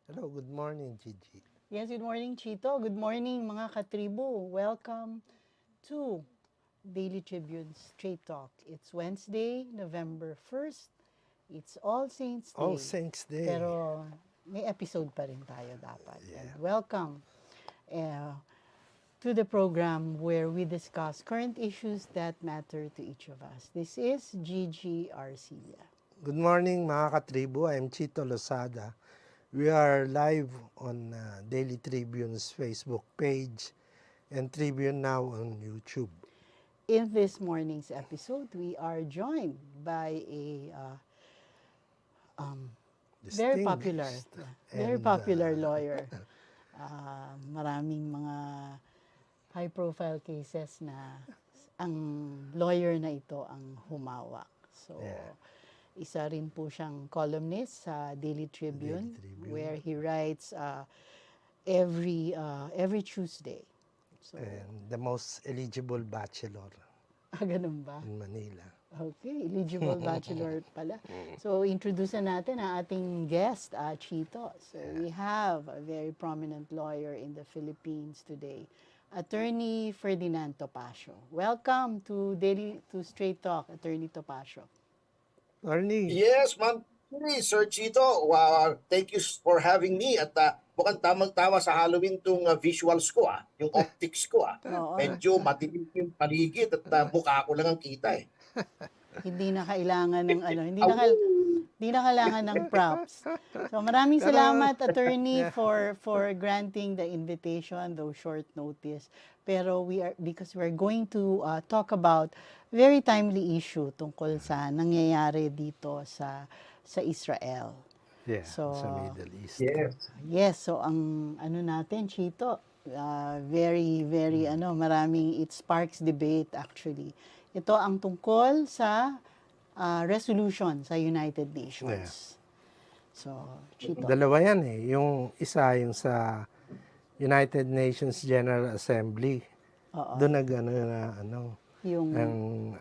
Hello, good morning, Gigie. Yes, good morning, Chito. Good morning, mga katribo. Welcome to Daily Tribune's Straight Talk. It's Wednesday, November 1st. It's All Saints All Day. Saints Day. Pero may episode pa rin tayo dapat. And Yeah. welcome to the program where we discuss current issues that matter to each of us. This is Gigie Arcilla. Good morning, mga katribo. I'm Chito Lozada. We are live on Daily Tribune's Facebook page and Tribune now on YouTube. In this morning's episode, we are joined by a very popular, Distinguished very and popular lawyer. Maraming mga high-profile cases na ang lawyer na ito ang humawak. So, Yeah. isa rin po siyang columnist sa Daily Tribune, where he writes every Tuesday. So, and the most eligible bachelor ganun ba? in Manila. Okay, eligible bachelor pala. So, introduce natin ang ating guest, Chito. So, we have a very prominent lawyer in the Philippines today, Attorney Ferdinand Topacio. Welcome to Straight Talk, Attorney Topacio. Attorney, Yes, ma'am. Hey, Sir Chito, thank you for having me at mukhang tamang-tama sa Halloween tong visuals ko, yung optics ko. Oo. Medyo madilim yung paligid at mukha ko lang ang kita eh. Hindi na kailangan ng hindi na kailangan ng props. So maraming salamat, attorney, for granting the invitation, though short notice. Pero because we're going to talk about very timely issue tungkol sa nangyayari dito sa Israel. yeah, So, sa Middle East. Yes, so ang ano natin, Chito, very maraming, it sparks debate actually. Ito ang tungkol sa resolution sa United Nations. So, Chito. Dalawa yan eh. Yung isa, yung sa United Nations General Assembly. Doon Yung ang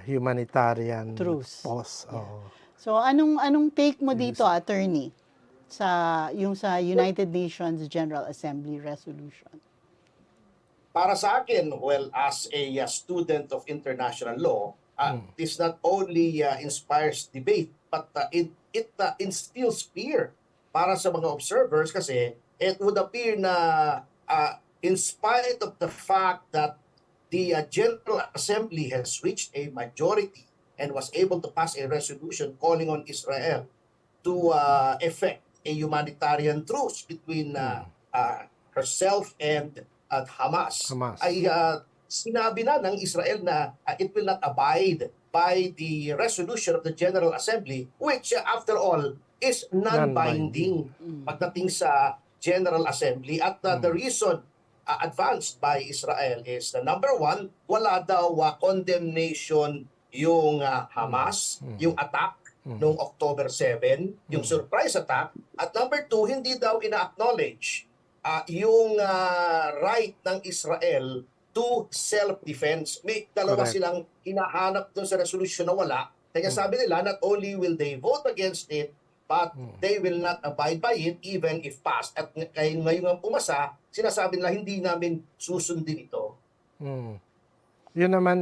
humanitarian truce. pause. Oo. So, anong take mo dito, attorney, sa United Nations General Assembly resolution? Para sa akin, well, as a student of international law, this not only inspires debate, but it instills fear para sa mga observers kasi it would appear na in spite of the fact that the General Assembly has reached a majority and was able to pass a resolution calling on Israel to effect a humanitarian truce between herself and Hamas. Ay sinabi na ng Israel na it will not abide by the resolution of the General Assembly, which after all is non-binding pagdating sa General Assembly. At the reason advanced by Israel is number one, wala daw condemnation yung Hamas, yung attack noong October 7, yung surprise attack. At number two, hindi daw ina-acknowledge yung right ng Israel to self-defense. May dalawa silang hinahanap doon sa resolution na wala. Kaya sabi nila, not only will they vote against it, but they will not abide by it even if passed. At ngayon ang pumasa, sinasabi nila, hindi namin susundin ito. Yun naman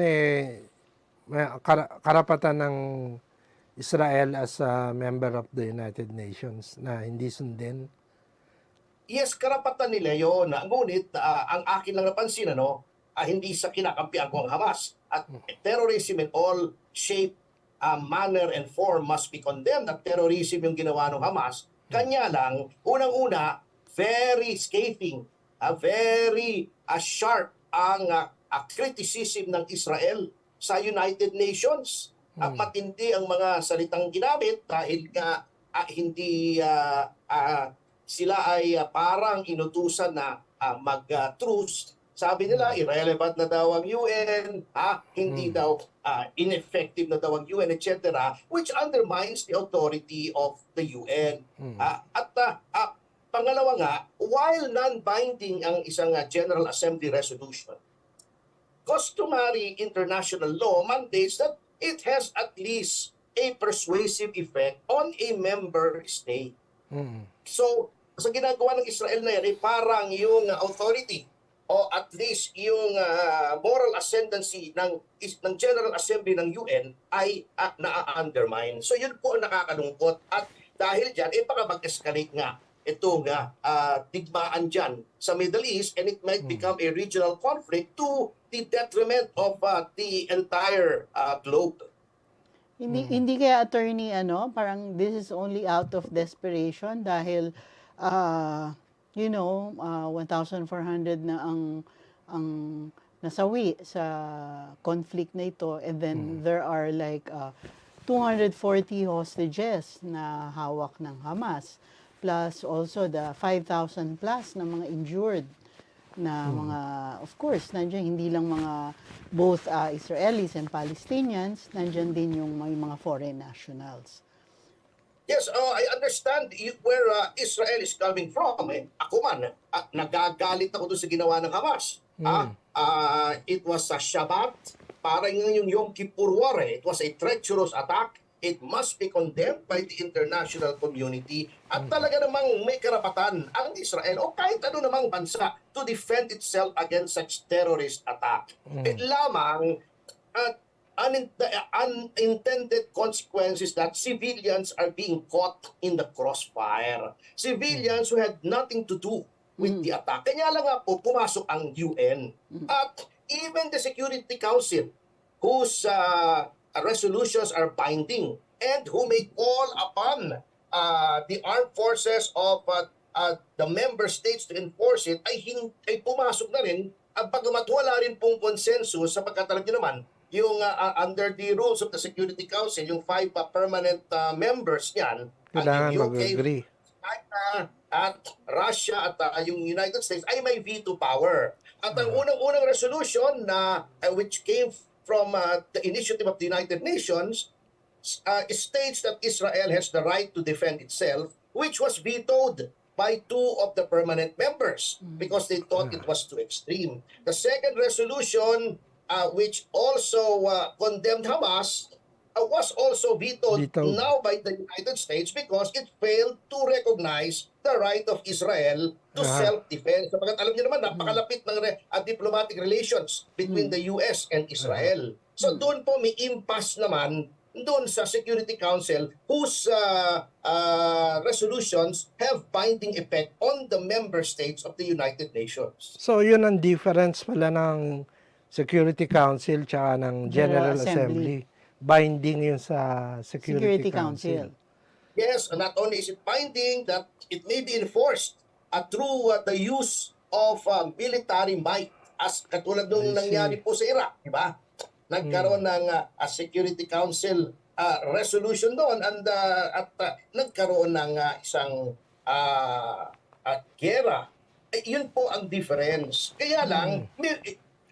karapatan ng Israel as a member of the United Nations na hindi sundin. Yes, karapatan nila yun. Ngunit ang akin lang napansin, hindi sa kinakampihan ko ang Hamas. At terrorism in all shape, manner, and form must be condemned. At terrorism yung ginawa ng Hamas. Kanya lang, unang-una, very scathing, very sharp ang criticism ng Israel sa United Nations. Matindi ang mga salitang ginamit dahil nga hindi sila ay parang inutusan na mag-truce. Sabi nila, irrelevant na daw ang UN, hindi daw ineffective na daw ang UN, etc., which undermines the authority of the UN. Pangalawa nga, while non-binding ang isang General Assembly resolution, customary international law mandates that it has at least a persuasive effect on a member state. So, Sa ginagawa ng Israel na yan, ay parang yung authority o at least yung moral ascendancy ng General Assembly ng UN ay na-undermine. So yun po ang nakakalungkot. At dahil dyan, baka mag-escalate nga itong digmaan dyan sa Middle East, and it might become a regional conflict to the detriment of the entire globe. Hindi kaya attorney parang this is only out of desperation dahil 1,400 na ang nasawi sa conflict na ito, and then there are like 240 hostages na hawak ng Hamas, plus also the 5,000 plus na mga injured na mga, of course, nandiyan hindi lang mga both Israelis and Palestinians, nandiyan din yung may mga foreign nationals. Yes, I understand where Israel is coming from. Ako man, nagagalit ako doon sa ginawa ng Hamas. It was a Shabbat, parang yung Yom Kippur War. It was a treacherous attack. It must be condemned by the international community. At talaga namang may karapatan ang Israel o kahit ano namang bansa to defend itself against such terrorist attack. Lamang unintended consequences that civilians are being caught in the crossfire. Civilians who had nothing to do with the attack. Kanya lang nga po pumasok ang UN. At even the Security Council, whose resolutions are binding and who may call upon the armed forces of the member states to enforce it, ay pumasok na rin, pagamat wala rin pong consensus sapagkat alam niyo naman, yung under the rules of the Security Council, yung 5 permanent members niyan, Kailangan yung UK, mag-agree. China, at Russia at yung United States ay may veto power. At ang unang-unang resolution na which came from the initiative of the United Nations states that Israel has the right to defend itself, which was vetoed by 2 of the permanent members because they thought it was too extreme. The second resolution, which also condemned Hamas, was also vetoed now by the United States because it failed to recognize the right of Israel to self-defense. Sapagkat alam niyo naman, napakalapit ng diplomatic relations between the US and Israel. So doon po may impasse naman doon sa Security Council whose resolutions have binding effect on the member states of the United Nations. So yun ang difference pala ng Security Council tsaka ng General Assembly. Binding yun sa Security Council. Yes, and not only is it binding, that it may be enforced through the use of military might, as katulad nung nangyari po sa Iraq, di ba? Nagkaroon ng Security Council resolution doon at nagkaroon ng isang gera. Yun po ang difference. Kaya lang,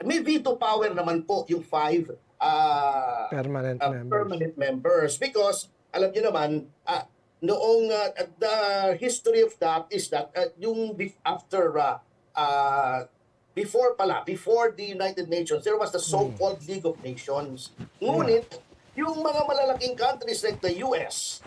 may veto power naman po yung 5 permanent members because alam niyo naman noong the history of that is that yung before the United Nations there was the so-called League of Nations. Ngunit yung mga malalaking countries like the US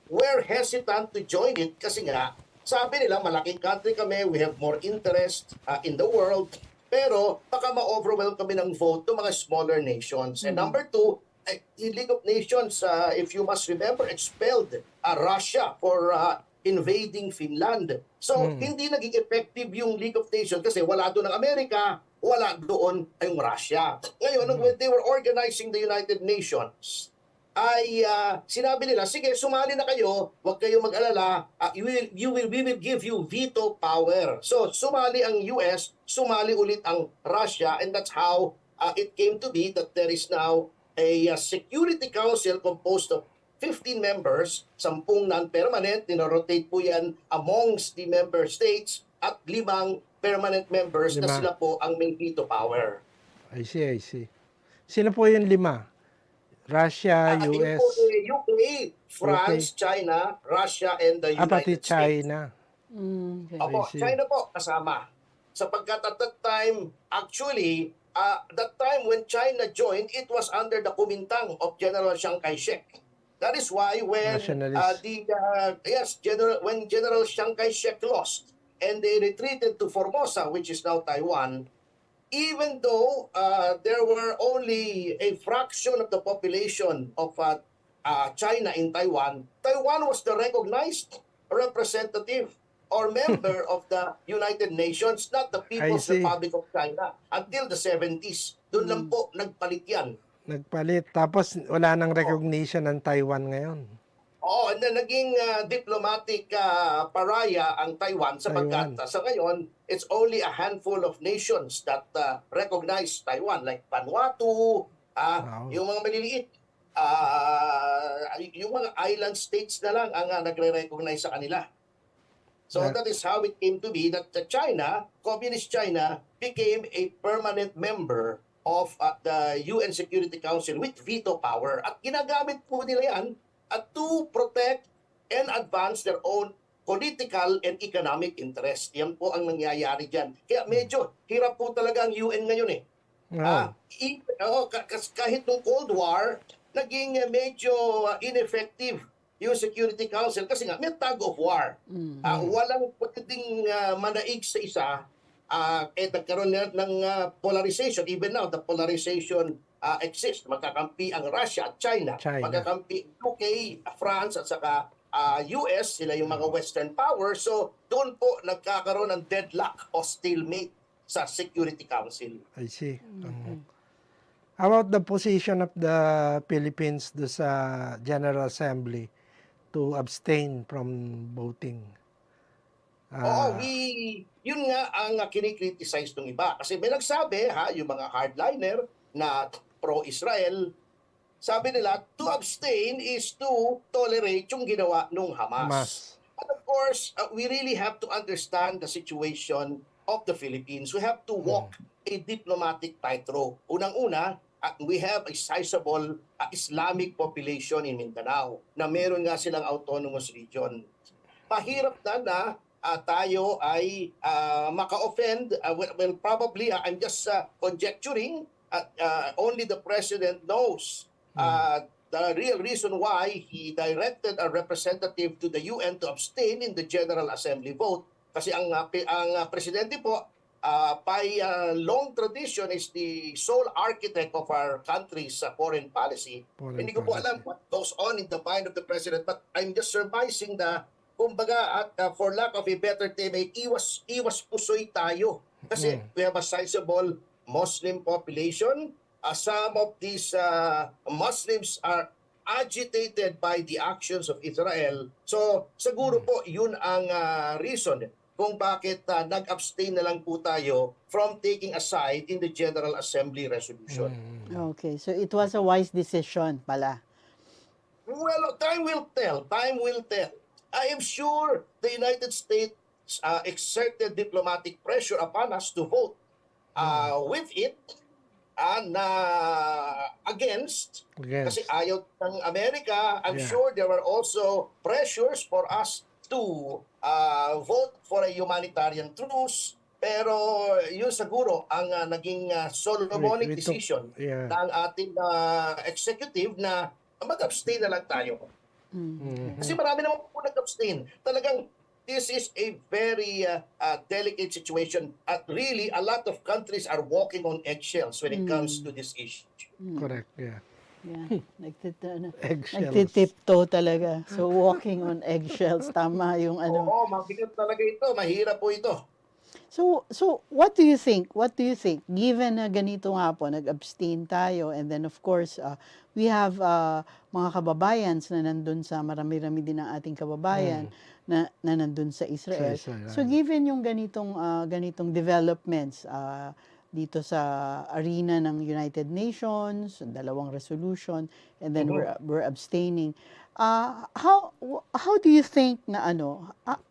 were hesitant to join it kasi nga sabi nila malaking country kami, we have more interest in the world. Pero baka ma-overwhelm kami ng vote ng mga smaller nations. And number 2, the League of Nations, if you must remember, expelled Russia for invading Finland. So, hindi naging effective yung League of Nations kasi wala doon ang Amerika, wala doon ang Russia. Ngayon, when they were organizing the United Nations, ay sinabi nila, sige, sumali na kayo, huwag kayong mag-alala, we will give you veto power. So, sumali ang US, sumali ulit ang Russia, and that's how it came to be that there is now a Security Council composed of 15 members, 10 non-permanent, dinorotate po yan amongst the member states, at 5 permanent members na sila po ang may veto power. I see. Sino po yung 5? Russia, US, UK, France, China, Russia, and the United States. China. Opo, China po kasama. Sapagkat at that time, actually, that time when China joined, it was under the kumintang of General Chiang Kai-shek. That is why when Nationalist. when General Chiang Kai-shek lost and they retreated to Formosa, which is now Taiwan, even though there were only a fraction of the population of China in Taiwan, Taiwan was the recognized representative or member of the United Nations, not the I People's see. Republic of China, until the 70s. Doon lang po nagpalit yan. Nagpalit. Tapos wala nang recognition ng Taiwan ngayon. Oo, and then naging diplomatic pariah ang Taiwan sapagkat Taiwan. sa ngayon, it's only a handful of nations that recognize Taiwan like Vanuatu, Wow. yung mga maliliit, yung mga island states na lang ang nagre-recognize sa kanila. So that is how it came to be that China, Communist China, became a permanent member of the UN Security Council with veto power. At ginagamit po nila yan to protect and advance their own political and economic interest. Yan po ang nangyayari dyan. Kaya medyo hirap po talaga ang UN ngayon eh. Kahit nung Cold War, naging medyo ineffective yung Security Council kasi nga may tug of war. Walang pwedeng manaig sa isa. Nagkaroon ng polarization. Even now, the polarization exists. Magkakampi ang Russia at China. Magkakampi UK, France at saka US, sila yung mga Western powers. So doon po nagkakaroon ng deadlock o stalemate sa Security Council. I see. How about the position of the Philippines do sa General Assembly to abstain from voting? Yun nga ang kinikriticize ng iba. Kasi may nagsabi, yung mga hardliner na pro-Israel, sabi nila, to abstain is to tolerate yung ginawa ng Hamas. But of course, we really have to understand the situation of the Philippines. We have to walk a diplomatic tightrope. Unang-una, we have a sizable Islamic population in Mindanao na meron nga silang autonomous region. Mahirap na tayo ay maka-offend. Well, probably, I'm just conjecturing. Only the President knows the real reason why he directed a representative to the UN to abstain in the General Assembly vote. Kasi ang Presidente po, by long tradition, is the sole architect of our country's foreign policy. Hindi ko po alam what goes on in the mind of the President, but I'm just surmising na kumbaga, for lack of a better term, iwas pusoy tayo. Kasi we have a sizable Muslim population. Some of these Muslims are agitated by the actions of Israel. So, siguro po, yun ang reason kung bakit nag-abstain na lang po tayo from taking a side in the General Assembly resolution. Okay, so it was a wise decision pala. Well, time will tell. Time will tell. I am sure the United States exerted diplomatic pressure upon us to vote with it and against. Kasi ayaw ng Amerika. I'm sure there were also pressures for us to vote for a humanitarian truce. Pero yun siguro ang naging Solomonic decision ng ating executive na mag-abstain na lang tayo. Kasi marami naman po nag-abstain. Talagang this is a very delicate situation. At really, a lot of countries are walking on eggshells when it comes to this issue. Correct, yeah. Yeah, Eggshells. nagtitiptoe talaga. So, walking on eggshells, tama yung ano. Oo, mabigat talaga ito. Mahirap po ito. So what do you think? What do you think? Given na ganito nga po, nag-abstain tayo, and then of course, we have mga kababayans na nandun sa, marami-rami din ang ating kababayan na nandun sa Israel. So given yung ganitong developments dito sa arena ng United Nations, dalawang resolution, and then we're abstaining. How do you think na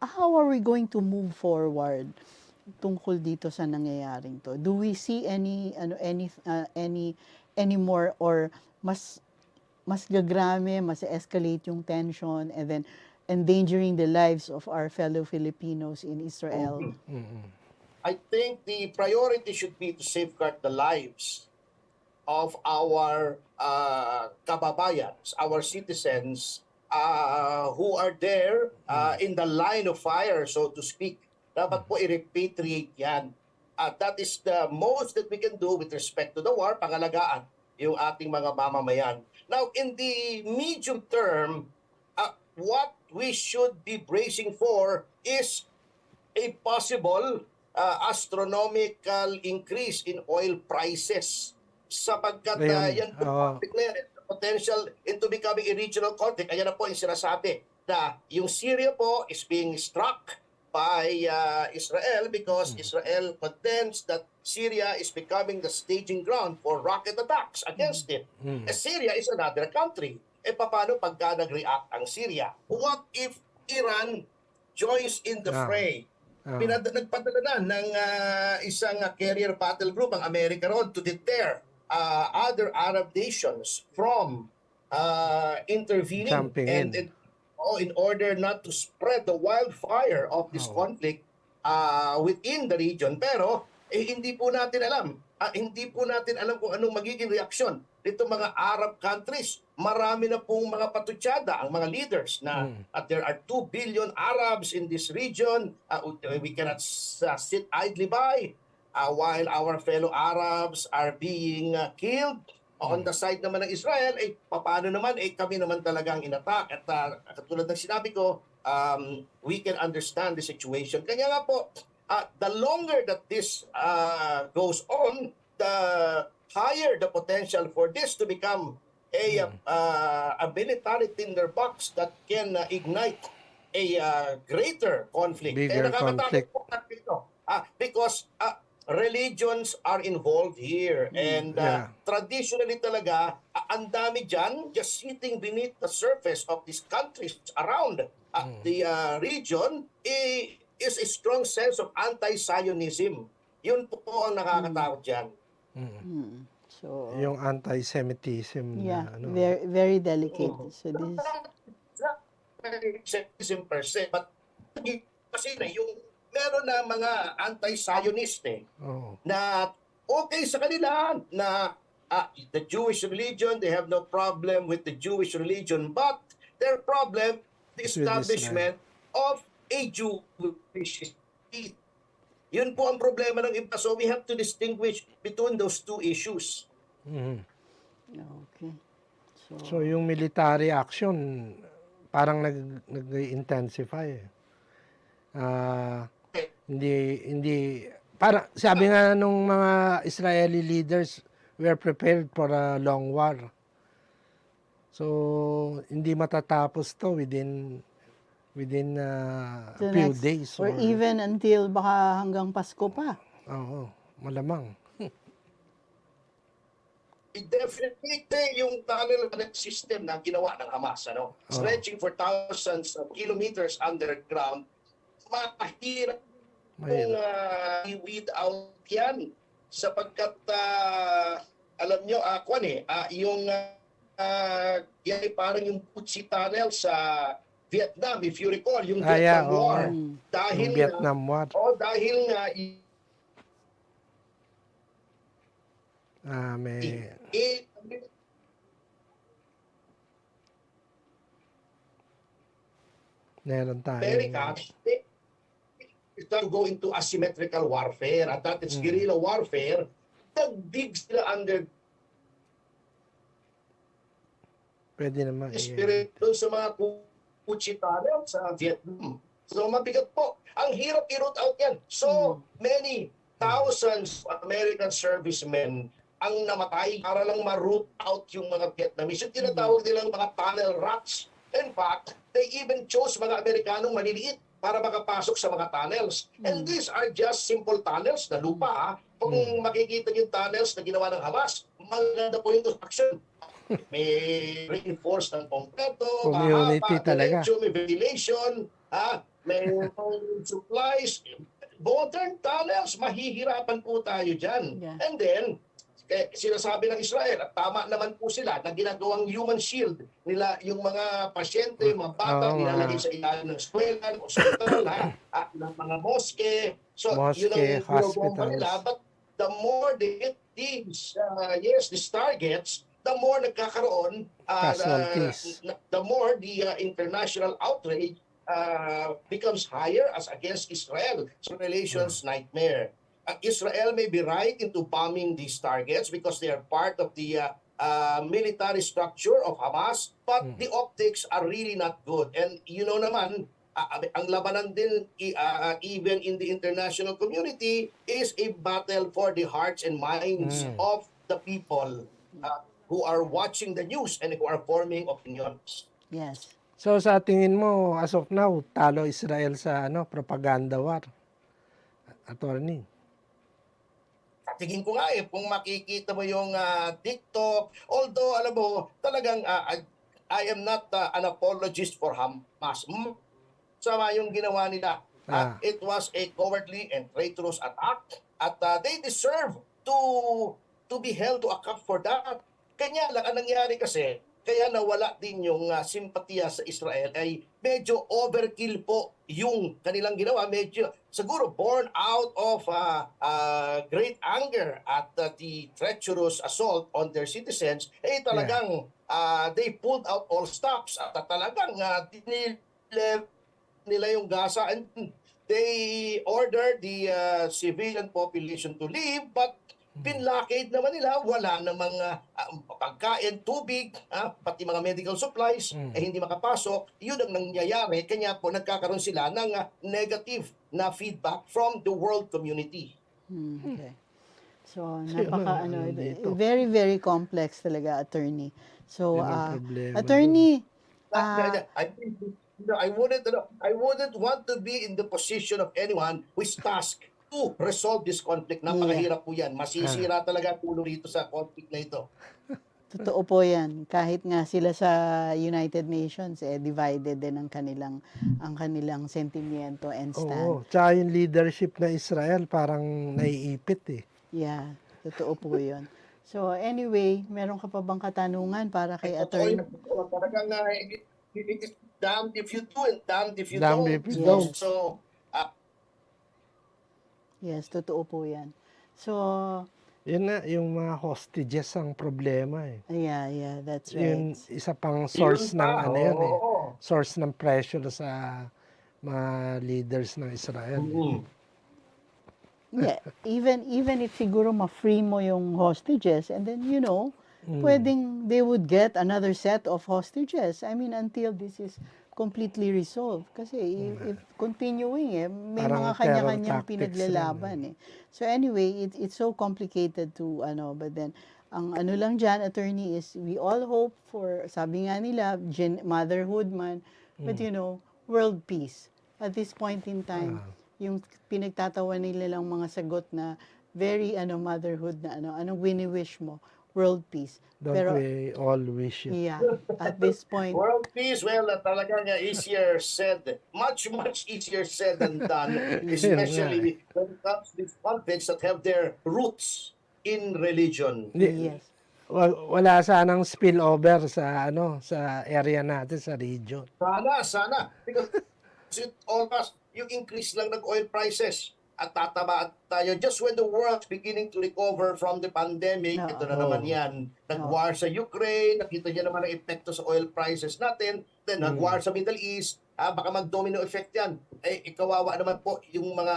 how are we going to move forward tungkol dito sa nangyayaring to? Do we see any more, or mas gagrame, mas escalate yung tension, and then endangering the lives of our fellow Filipinos in Israel? I think the priority should be to safeguard the lives of our kababayan, our citizens who are there in the line of fire, so to speak. Dapat po i-repatriate yan. At that is the most that we can do with respect to the war, pangalagaan yung ating mga mamamayan. Now, in the medium term, what we should be bracing for is a possible astronomical increase in oil prices sapagkat yan po potential into becoming a regional conflict. Ayan na po yung sinasabi na yung Syria po is being struck by Israel because Israel contends that Syria is becoming the staging ground for rocket attacks against it. Syria is another country. Paano pagka nag-react ang Syria? What if Iran joins in the fray? Nagpadala na ng isang carrier battle group ang Amerika roon to deter other Arab nations from intervening in order not to spread the wildfire of this conflict within the region. Pero hindi po natin alam. Hindi po natin alam kung anong magiging reaksyon dito mga Arab countries. Marami na pong mga patutsada ang mga leaders na at there are 2 billion Arabs in this region. We cannot sit idly by while our fellow Arabs are being killed. On the side naman ng Israel, paano naman, kami naman talagang inattack. At katulad ng sinabi ko, we can understand the situation. Kaya nga po, the longer that this goes on, the higher the potential for this to become a military tinderbox that can ignite a greater conflict. Bigger conflict. Because religions are involved here and traditionally talaga ang dami dyan just sitting beneath the surface of these countries around the region is a strong sense of anti-Zionism. Yun po ang nakakatakot dyan. So yung anti-Semitism very, very delicate. So this per se, but kasi yung meron na mga anti-Zionist na okay sa kanila na the Jewish religion, they have no problem with the Jewish religion, but their problem, the establishment of a Jewish state. Yun po ang problema ng iba. So we have to distinguish between those two issues. Okay. So yung military action parang nag-intensify. Hindi para sabi nga nung mga Israeli leaders, we are prepared for a long war. So hindi matatapos to within a few days or even until baka hanggang Pasko pa. Oo, malamang. Definitely yung tunnel system na ginawa ng Hamas, stretching for thousands of kilometers underground, mahirap kung i-weed out yan sapagkat alam nyo, yung yan parang yung Putsi Tunnel sa Vietnam, if you recall, yung Vietnam War. Dahil yung Vietnam War. Dahil nga meron tayo. America, it can go into asymmetrical warfare. At that is guerrilla warfare. Nagdig sila under pwede naman. Spirit doon sa mga Puchi Tunnel sa Vietnam. So mabigat po. Ang hirap i-root out yan. So many thousands of American servicemen ang namatay para lang ma-root out yung mga Vietnamese. Yung tinatawag nilang mga tunnel rats. In fact, they even chose mga Amerikanong maliliit para makapasok sa mga tunnels. And these are just simple tunnels na lupa. Kung makikita yung tunnels na ginawa ng Hamas, maganda po yung construction. May reinforced ng konkreto, community talaga. May ventilation, may supplies. Modern tunnels, mahihirapan po tayo dyan. And then, sinasabi ng Israel, at tama naman po sila, na ginagawang human shield nila yung mga pasyente, mga bata, nilalagay sa ilalim ng eskwela, hospital, ng mga moske. So, yun ang ginagawa nila. But the more they hit these targets, the more nagkakaroon, Casualties. the more the international outrage becomes higher as against Israel. So relations nightmare. Israel may be right into bombing these targets because they are part of the military structure of Hamas, but the optics are really not good. And you know naman, ang labanan din even in the international community is a battle for the hearts and minds of the people who are watching the news and who are forming opinions. Yes. So sa tingin mo, as of now, talo Israel sa propaganda war, attorney? Tingin ko nga kung makikita mo yung TikTok, although alam mo, talagang I am not an apologist for Hamas. Sama yung ginawa nila. It was a cowardly and traitorous attack at they deserve to be held to account for that. Kanya lang, ang nangyari kasi, kaya nawala din yung simpatiya sa Israel ay medyo overkill po yung kanilang ginawa. Medyo siguro born out of great anger at the treacherous assault on their citizens. Talagang they pulled out all stops at talagang nila yung Gaza and they ordered the civilian population to leave, but pinlakid naman nila, wala namang pagkain, tubig, pati mga medical supplies hindi makapasok. Yun ang nangyayari, kanya po nagkakaroon sila ng negative na feedback from the world community. Okay. So, very, very complex talaga, attorney. So, attorney, I wouldn't want to be in the position of anyone who is tasked to resolve this conflict. Napakahirap po yan. Masisira talaga tulo rito sa conflict na ito. Totoo po yan. Kahit nga sila sa United Nations, divided din ang kanilang sentimiento and stand. Tsaka yung leadership na Israel parang naiipit Yeah, totoo po yun. So anyway, meron ka pa bang katanungan para kay attorney? Talagang it is damned if you do and damned if you Damned don't. if you don't. So, yes, totoo po yan. So, yun na, yung mga hostages ang problema yeah, that's right. Yung isa pang source ng source ng pressure sa mga leaders ng Israel. Yeah, even if siguro ma-free mo yung hostages and then pwedeng they would get another set of hostages. I mean, until this is completely resolved. Kasi if continuing may parang mga kanya-kanyang pinaglalaban So anyway, it's so complicated to but then ang lang dyan, attorney, is we all hope for, sabi nga nila, motherhood man, but world peace. At this point in time, yung pinagtatawa nila lang mga sagot na very motherhood na anong wini-wish mo? World peace. Don't we all wish it? Yeah, at this point. World peace, well, talagang easier said, much easier said than done, especially when it comes to these conflicts that have their roots in religion. Yes. Wala sanang spillover sa sa area natin, sa region. Sana. Because it almost, yung increase lang ng oil prices at tataba tayo just when the world's beginning to recover from the pandemic. Ito na naman yan. Nag-war sa Ukraine, nakita niya naman ang epekto sa oil prices natin, then nag-war sa Middle East, baka mag-domino effect yan. Kawawa naman po yung mga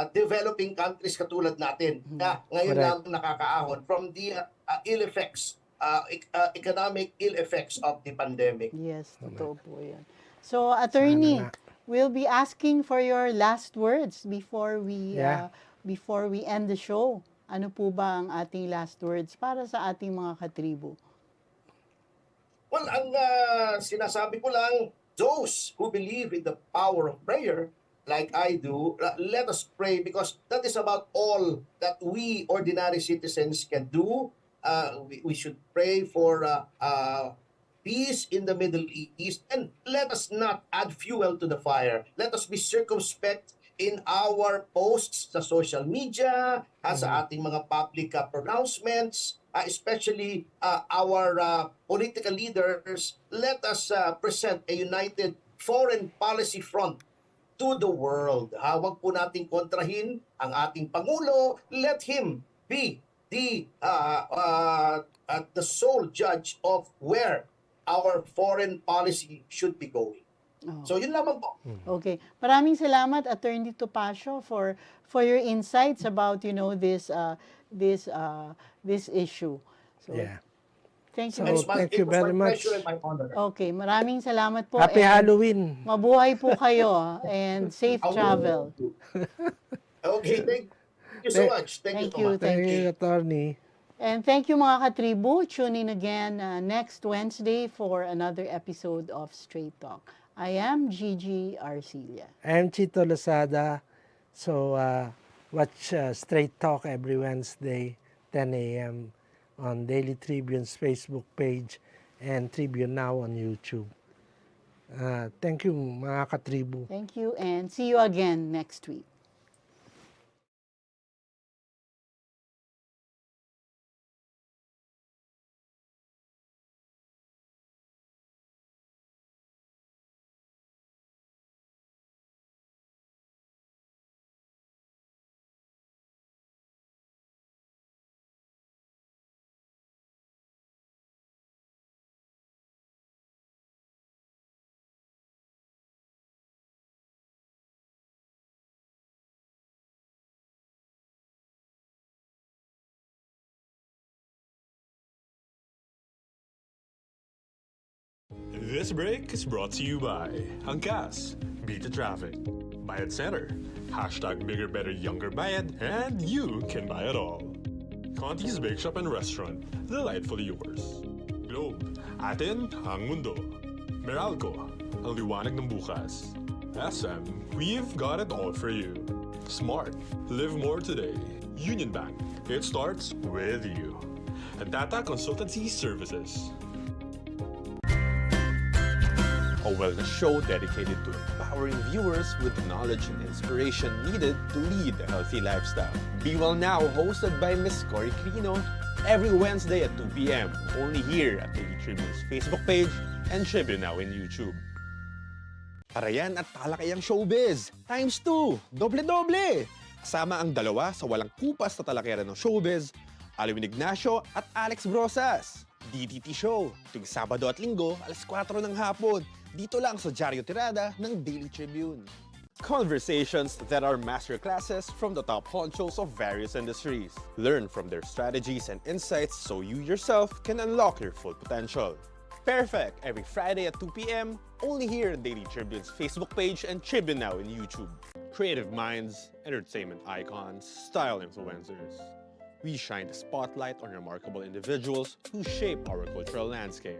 developing countries katulad natin na ngayon lang nakakaahon from the ill effects, economic ill effects of the pandemic. Yes, totoo po yan. So, attorney, we'll be asking for your last words before we end the show. Ano po ba ang ating last words para sa ating mga katribo? Well, ang sinasabi ko lang, those who believe in the power of prayer, like I do, let us pray because that is about all that we ordinary citizens can do. We should pray for peace in the Middle East, and let us not add fuel to the fire. Let us be circumspect in our posts sa social media, sa ating mga public pronouncements, especially our political leaders. Let us present a united foreign policy front to the world. Huwag po nating kontrahin ang ating Pangulo. Let him be the sole judge of where our foreign policy should be going. So yun lamang po. Okay. Maraming salamat, Atty. Topacio, for your insights about, this issue. So, Yeah. thank you. So, thank you very much. It was my pleasure and my honor. Okay, maraming salamat po. Happy and Halloween. Mabuhay po kayo and safe travel. Okay, thank you so much. Thank you so much. Thank you, Attorney. And thank you mga katribu. Tune in again next Wednesday for another episode of Straight Talk. I am Gigie Arcilla. I'm Chito Lozada. So, watch Straight Talk every Wednesday, 10 a.m. on Daily Tribune's Facebook page and Tribune Now on YouTube. Thank you, mga katribu. Thank you and see you again next week. This break is brought to you by Hangkas, Beat the Traffic, Bayad Center, hashtag Bigger Better Younger Bayad, and you can buy it all. Conti's Bake Shop and Restaurant, delightfully yours. Globe, atin ang mundo. Meralco, ang liwanag ng bukas. SM, we've got it all for you. Smart, live more today. Union Bank, it starts with you. And Tata Consultancy Services. A wellness show dedicated to empowering viewers with the knowledge and inspiration needed to lead a healthy lifestyle. Be Well Now, hosted by Miss Cory Crino, every Wednesday at 2 p.m. only here at Daily Tribune's Facebook page and Tribune Now in YouTube. Parayan at talakayang showbiz, times 2, doble-doble! Kasama ang dalawa sa walang kupas na talakayan ng showbiz, Alwin Ignacio at Alex Brosas. DTT Show, tuwing Sabado at Linggo, alas 4 ng hapon, dito lang sa Diaryo Tirada ng Daily Tribune. Conversations that are masterclasses from the top honchos of various industries. Learn from their strategies and insights so you yourself can unlock your full potential. Perfect every Friday at 2 p.m. only here on Daily Tribune's Facebook page and Tribune Now in YouTube. Creative minds, entertainment icons, style influencers. We shine the spotlight on remarkable individuals who shape our cultural landscape.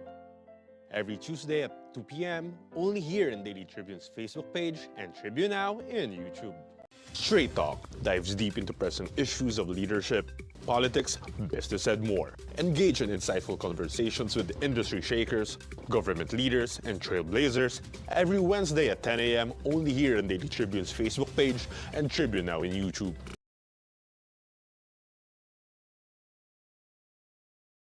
Every Tuesday at 2 p.m. only here in Daily Tribune's Facebook page and Tribune Now in YouTube. Straight Talk dives deep into present issues of leadership, politics, business, and more. Engage in insightful conversations with industry shakers, government leaders, and trailblazers every Wednesday at 10 a.m. only here on Daily Tribune's Facebook page and Tribune Now in YouTube.